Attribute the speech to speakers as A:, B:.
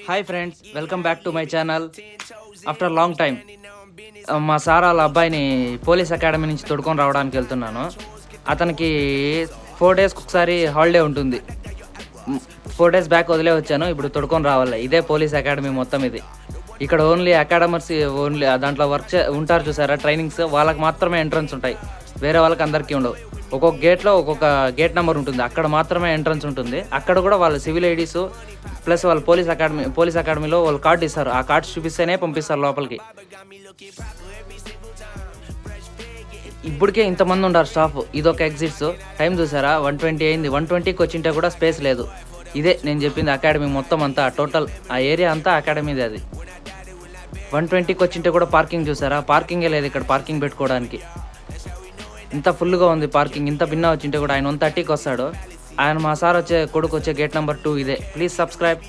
A: Hi friends, welcome back to my channel. After long time మా sir వాళ్ళ అబ్బాయిని police academy నుంచి తొడుకొని రావడానికి వెళ్తున్నాను. అతనికి 4 డేస్కి ఒకసారి హాలిడే ఉంటుంది. 4 డేస్ బ్యాక్ వదిలే వచ్చాను, ఇప్పుడు తొడుకొని రావాలి. ఇదే పోలీస్ అకాడమీ మొత్తం. ఇది ఇక్కడ ఓన్లీ అకాడమర్స్, ఓన్లీ దాంట్లో వర్క్ ఉంటారు చూసారా, ట్రైనింగ్స్, వాళ్ళకి మాత్రమే ఎంట్రన్స్ ఉంటాయి. వేరే వాళ్ళకి అందరికీ ఉండవు. ఒక్కొక్క గేట్లో ఒక్కొక్క గేట్ నెంబర్ ఉంటుంది, అక్కడ మాత్రమే ఎంట్రన్స్ ఉంటుంది. అక్కడ కూడా వాళ్ళ సివిల్ ఐడీస్ ప్లస్ వాళ్ళు పోలీస్ అకాడమీలో వాళ్ళు కార్డు ఇస్తారు. ఆ కార్డు చూపిస్తేనే పంపిస్తారు లోపలికి. ఇప్పటికే ఇంతమంది ఉన్నారు స్టాఫ్. ఇదొక ఎగ్జిట్స్. టైం చూసారా, 1:20 అయింది. 1:20కి వచ్చింటే కూడా స్పేస్ లేదు. ఇదే నేను చెప్పింది అకాడమీ మొత్తం అంతా, టోటల్ ఆ ఏరియా అంతా అకాడమీదే. అది 1:20కి వచ్చింటే కూడా పార్కింగ్ చూసారా, పార్కింగే లేదు ఇక్కడ పార్కింగ్ పెట్టుకోవడానికి. ఇంత ఫుల్గా ఉంది పార్కింగ్. ఇంత భిన్న వచ్చింటే కూడా ఆయన 1:30కి వస్తాడు. ఆయన మా సార్ కొడుకు వచ్చే గేట్ నెంబర్ 2 ఇదే. Please subscribe.